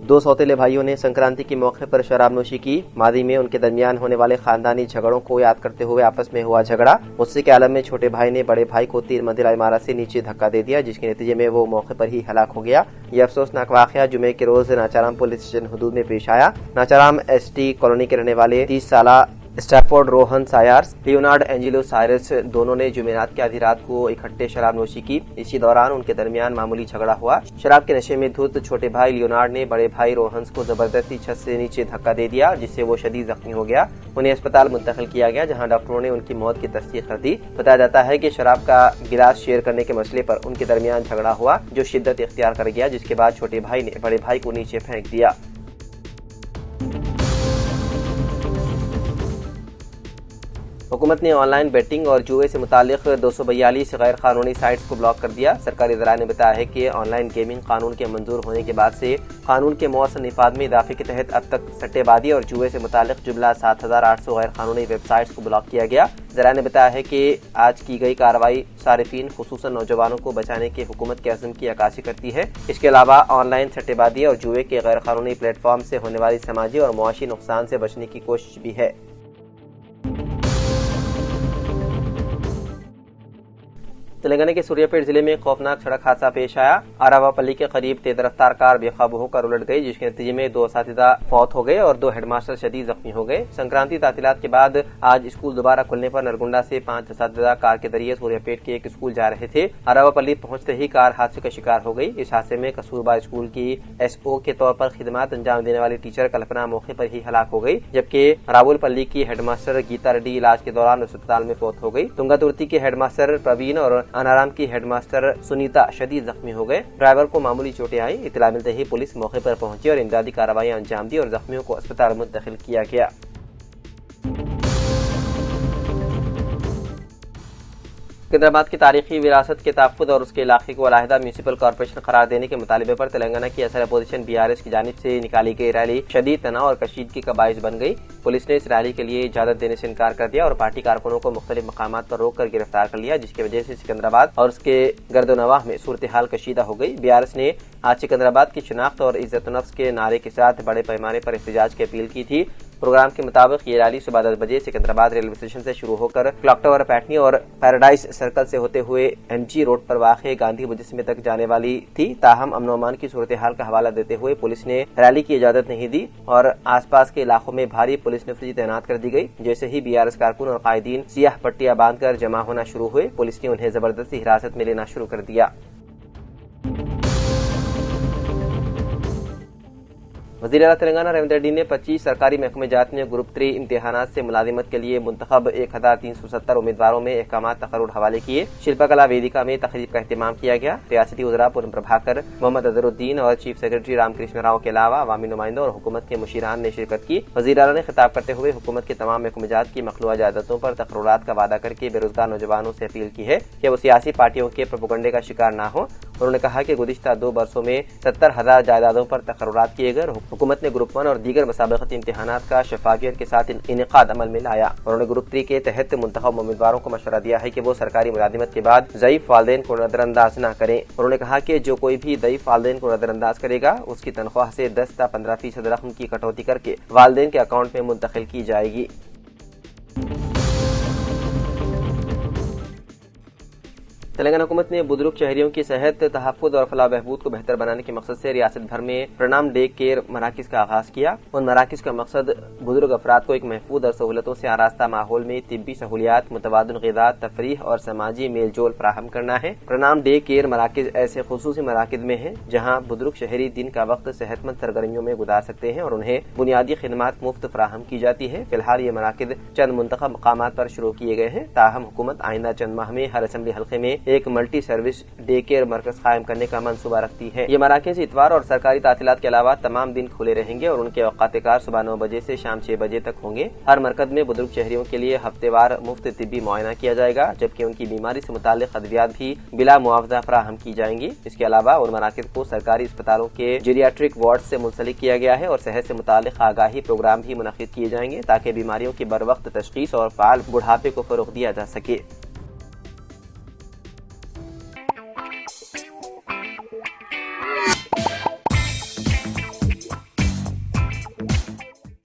दो सौतेले भाइयों ने संक्रांति के मौके पर शराब नोशी की। मादी में उनके दरमियान होने वाले खानदानी झगड़ों को याद करते हुए आपस में हुआ झगड़ा। गुस्से के आलम में छोटे भाई ने बड़े भाई को 3 मंजिला इमारत से नीचे धक्का दे दिया, जिसके नतीजे में वो मौके पर ही हलाक हो गया। यह अफसोसनाक वाकया जुमे के रोज नाचाराम पुलिस स्टेशन हदूद में पेश आया। नाचाराम एसटी कॉलोनी के रहने वाले 30 साल Stafford Rohan सायर्स, Leonard Angelo Cyrus दोनों ने जुमेरात की आधी रात को इकट्ठे शराब नोशी की। इसी दौरान उनके दरमियान मामूली झगड़ा हुआ। शराब के नशे में धुत छोटे भाई लियोनार्ड ने बड़े भाई रोहन्स को जबरदस्ती छत से नीचे धक्का दे दिया, जिससे वो शदीद जख्मी हो गया। उन्हें अस्पताल मुंतकिल किया गया, जहां डॉक्टरों ने उनकी मौत की तस्दीक कर दी। बताया जाता है कि शराब का गिलास शेयर करने के मसले पर उनके दरमियान झगड़ा हुआ, जो शिद्दत इख्तियार कर गया, जिसके बाद छोटे भाई ने बड़े भाई को नीचे फेंक दिया। हुकूमत ने ऑनलाइन बेटिंग और जुए से मुतालिक 242 गैर कानूनी साइट्स को ब्लॉक कर दिया। सरकारी ज़राए ने बताया है कि ऑनलाइन गेमिंग कानून के मंजूर होने के बाद से कानून के मौसम निफाद में इजाफे के तहत अब तक सट्टेबाजी और जुए से मुतालिक जुमला 7800 गैर कानूनी वेबसाइट्स को ब्लॉक किया गया। ज़राए ने बताया है कि आज की गई कार्रवाई सारिफीन खुसूसन नौजवानों को बचाने के हुकूमत के अज़्म की अक्कासी करती है। इसके अलावा ऑनलाइन सट्टेबाजी और जुए के गैर कानूनी प्लेटफॉर्म से होने वाली समाजी और मुआशी नुकसान से बचने की कोशिश भी है। तेलंगाना के सूर्यापेट जिले में खौफनाक सड़क हादसा पेश आया। आरावापल्ली के करीब तेज रफ्तार कार बेकाबू होकर उलट गई, जिसके नतीजे में 2 असातिज़ा फौत हो गए और 2 हेडमास्टर शदीद जख्मी हो गए। संक्रांति तातीलात के बाद आज स्कूल दोबारा खुलने पर नरगुंडा से 5 असातिज़ा कार के जरिए सूर्यापेट के एक स्कूल जा रहे थे। आरावापल्ली पहुंचते ही कार हादसे का शिकार हो गई। इस हादसे में कसूरबा स्कूल की SO के तौर पर खिदमत अंजाम देने वाली टीचर कल्पना मौके पर ही हलाक हो गई, जबकि रावलपल्ली की हेडमास्टर गीता रेड्डी इलाज के दौरान अस्पताल में फौत हो गई। तुंगातुर्ती के हेडमास्टर प्रवीण और अनाराम की हेडमास्टर सुनीता शदीद जख्मी हो गए। ड्राइवर को मामूली चोटें आई। इत्तला मिलते ही पुलिस मौके पर पहुंची और इमदादी कार्रवाई अंजाम दी और जख्मियों को अस्पताल मुंतकिल किया गया। सिकंदराबाद की तारीखी विरासत के तहफ़्फ़ुज़ और उसके इलाके को अलहदा म्यूनसिपल कॉर्पोरेशन करार देने के मुतालिबे पर तेलंगाना की असर अपोजिशन BRS की जानिब से निकाली गई रैली शदीद तनाव और कशीदगी का बाइस बन गई। पुलिस ने इस रैली के लिए इजाजत देने से इनकार कर दिया और पार्टी कारकुनों को मुख्तलिफ मकामात पर रोक कर गिरफ्तार कर लिया, जिसकी वजह से सिकंदराबाद और उसके गर्दोनवाह में सूरत हाल कशीदा हो गई। BRS ने आज सिकंदराबाद की शनाख्त और इज्जत नफ्स के नारे के साथ बड़े पैमाने पर एहतजाज की अपील की थी। प्रोग्राम के मुताबिक ये रैली सुबह 10 बजे सिकंदराबाद रेलवे स्टेशन से शुरू होकर क्लॉक टावर, पैटनी और पैराडाइज सर्कल से होते हुए MG रोड पर वाक़े गांधी मुजस्समे तक जाने वाली थी। ताहम अमन अमान की सूरत हाल का हवाला देते हुए पुलिस ने रैली की इजाजत नहीं दी और आसपास के इलाकों में भारी पुलिस नफरी तैनात कर दी गई। जैसे ही BRS कारकुन और कायदीन सियाह पट्टियां बांधकर जमा होना शुरू हुए, पुलिस ने उन्हें जबरदस्ती हिरासत में लेना शुरू कर दिया। वज़ीर आला तेलंगाना रेवंत रेड्डी ने 25 सरकारी महकमे जात में ग्रुप 3 इम्तिहानात से मुलाजिमत के लिए मुंतखब 1370 उम्मीदवारों में अहकामात तकर्रुर हवाले किए। शिल्पकला वेदिका में तकरीब का एहतमाम किया गया। रियासती वज़रा पूर्व प्रभाकर, मोहम्मद अजहरुद्दीन और चीफ सेक्रेटरी रामकृष्ण राव के अलावा अवामी नुमाइंदों और हुकूमत के मुशीरान ने शिरकत की। वज़ीर आला ने खिताब करते हुए हुकूमत के तमाम महकमे जात की मखलूआ जायदादों पर तकर्रुरात का वादा करके बेरोजगार नौजवानों से अपील की है कि वो सियासी पार्टियों के प्रोपेगेंडे का शिकार न हो। उन्होंने कहा कि गुज़िश्ता 2 बरसों में 70,000 जायदादों पर तकर्रुरात किए गए। हुकूमत ने ग्रुप 1 और दीगर मुसाबकती इम्तिहानात का शफाफियत के साथ इनेकाद अमल में लाया। उन्होंने ग्रुप 3 के तहत मुंतखब उम्मीदवारों को मशवरा दिया है कि वो सरकारी मुलाजिमत के बाद ज़ईफ वालिदैन को नजरअंदाज न करें। उन्होंने कहा कि जो कोई भी ज़ईफ वालिदैन को नजरअंदाज करेगा, उसकी तनख्वाह से 10 से 15% रकम की कटौती करके वालिदैन के अकाउंट में मुंतकिल की जाएगी। तेलंगाना हुकूमत ने बुजुर्ग शहरियों की सेहत, तहफ़्फ़ुज़ और फलाह बहबूद को बेहतर बनाने के मकसद से रियासत भर में प्रणाम डे केयर मराकिज का आगाज किया। उन मराकिज का मकसद बुजुर्ग अफराद को एक महफूज और सहूलतों से आरास्ता माहौल में तिब्बी सहूलियात, मुतबादिल ग़िज़ा, तफरीह और समाजी मेल जोल फराहम करना है। प्रणाम डे केयर मराकिज ऐसे खुसूसी मराकिज में है जहाँ बुजुर्ग शहरी दिन का वक्त सेहतमंद सरगर्मियों में गुजार सकते हैं और उन्हें बुनियादी खिदमात मुफ्त फराहम की जाती है। फिलहाल ये मराकिज चंद मुंतखब मकामात पर शुरू किए गए हैं। ताहम हुकूमत आइंदा चंद माह में हर असेंबली हल्के में एक मल्टी सर्विस डे केयर मरकज कायम करने का मंसूबा रखती है। ये मराकज इतवार और सरकारी तातीलात के अलावा तमाम दिन खुले रहेंगे और उनके औकात कार सुबह 9 बजे से शाम 6 बजे तक होंगे। हर मरकज में बुजुर्ग शहरियों के लिए हफ्तेवार मुफ्त तिब्बी मुआयना किया जाएगा, जबकि उनकी बीमारी से मुताल्लिक अद्वियात भी बिला मुआवजा फराहम की जाएंगी। इसके अलावा उन मराकज को सरकारी अस्पतालों के जीरियाट्रिक वार्ड से मुंसलिक किया गया है और सेहत से मुताल्लिक आगाही प्रोग्राम भी मुनक्किद किए जाएंगे ताकि बीमारियों की बर वक्त तशखीस और फाल बुढ़ापे को फरोग दिया जा सके।